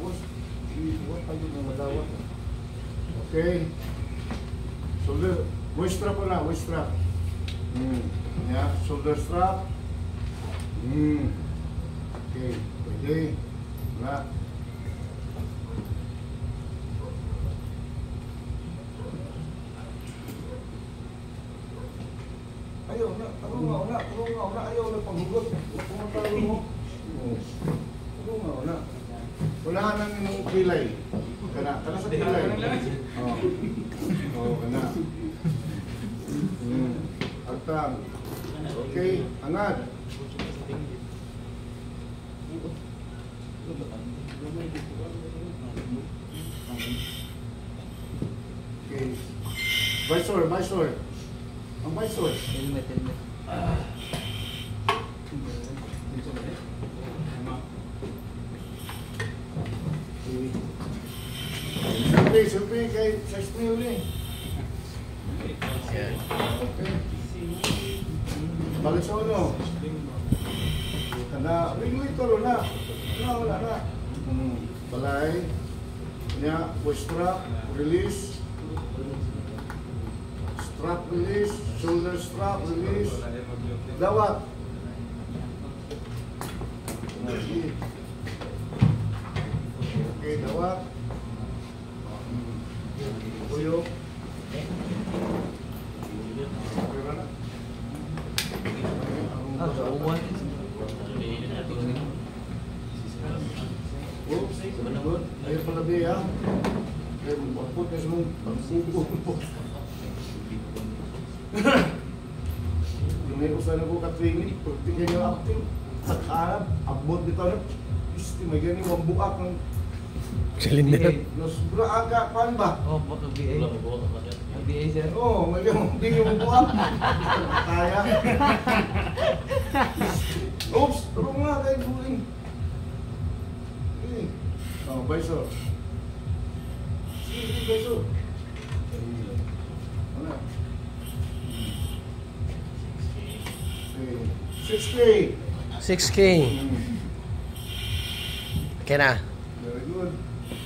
Tapos, iiwan tayo ng madawat. Okay. Shoulder, waist strap na, waist strap. Yeah, shoulder strap. Okay, pwede. Wala. Ayaw na, tulong nga una, ayaw na panghugot. Pumatalo mo. Tulong nga una. Unahan ng imong pilay. Kana sa pilay. Kana. Agtang. Okay, angat. Okay. Visor. Ang visor. Helmet. Siyempre kay sa snail eh. Okay. Balik sa ulo. Kana, regulator na. Wala na. Balay. Nya, waist strap, release. Strap release, shoulder strap release. Dawat. Okay, dawat. Tuyo. Oops, good. Ayaw pala biya. Ayaw magpapot na sa mong pagsubo. Yung may usan ako ka-training, pagtingin yung acting, sakharap, abot dito na, may ganing mabuak ng cylinder. Nasubra aga, paan ba? Oh, baka BA. BA, sir. Oo, may ganing mabuak. Kaya. Oops, tulong nga kayo guling. Oh, visor. Sige, visor. Ano? 6K. 6K. Okay na. Very good.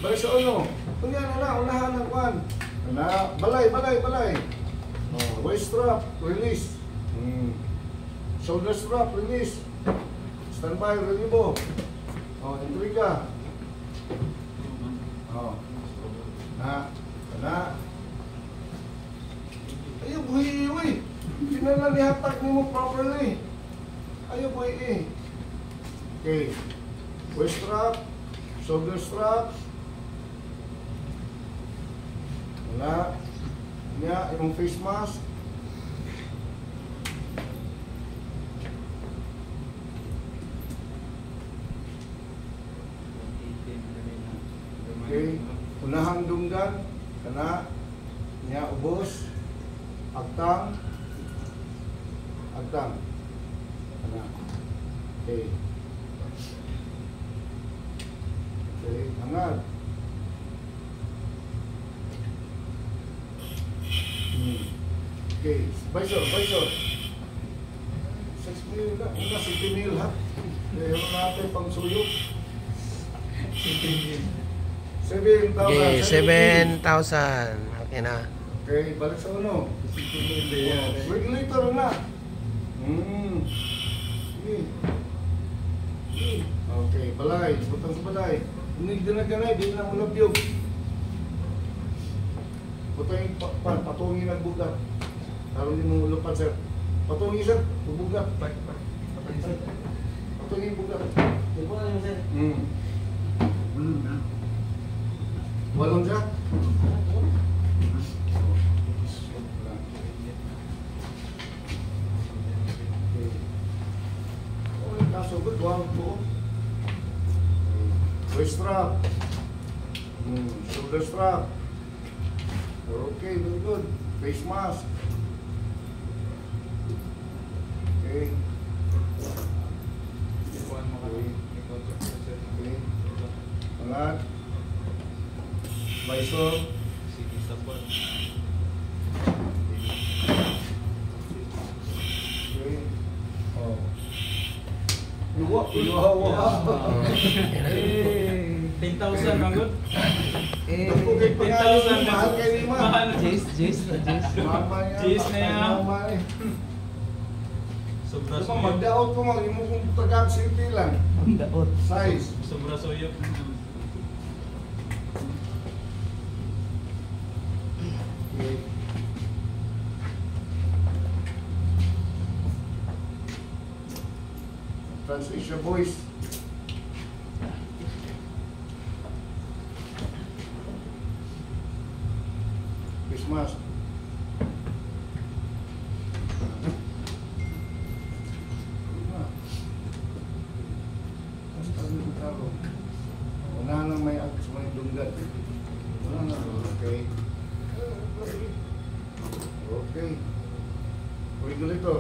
Balik sa ulo. Kunyan na, unahan ng kwan. Balay. Oh, waist strap, release. Shoulder strap, release. Standby, relibo. Oh, intriga. Oh. Na. Ayaw, buhi. Pinalalihatak mo properly. Ayaw, buhi. Okay. Waist strap, shoulder strap. Wala. Nya, yung face mask. Okay. Unahang dunggan. Kana. Nya, ubos. Agtang. Kana. Okay. Okay, hangat. Okay, visor. 6 mil na. Una, 7 mil ha. Kaya natin pang suyok. 7,000. Okay, 7,000. Okay na. Okay, balik sa uno. Regulator na. Okay, balay. Butang sa balay. Hindi na ganay, di na mulabyog. Butang patungin ang bugat. Lalo din mong ulupad, sir. Patungin, sir. Bubugat. Patungin bugat. Walong siya? Kasugod, wang po. Waist strap. Shoulder strap. Okay, very good. Face mask. Okay. Okay. Angat. Visor. Okay. Oh. Iwa. 10,000 manggod. Eh, Okay, pangalan, 10,000 mahal kay Lima. Mahal. Jace na Jace. Mama niya. Cheese na yan. Mama eh. Sobra Diba, suyok. magdaot ko mag imo kung tagak city lang. Ang daot. Size. Sobra suyok. Okay. Transition boys. Christmas. Wala nang may agos may dunggat. Wala na. Okay. Okay. Regulator.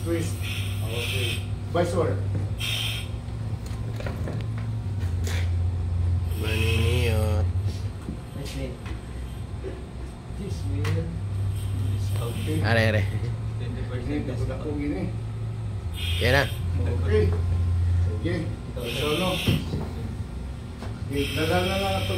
Twist. Okay. Visor. Maniniyot. Nestle. Jace, man. Okay. Are, are. 20% Ini dapat ako gini. Okay na. Okay. Okay. So no. Okay, dadal na lang ito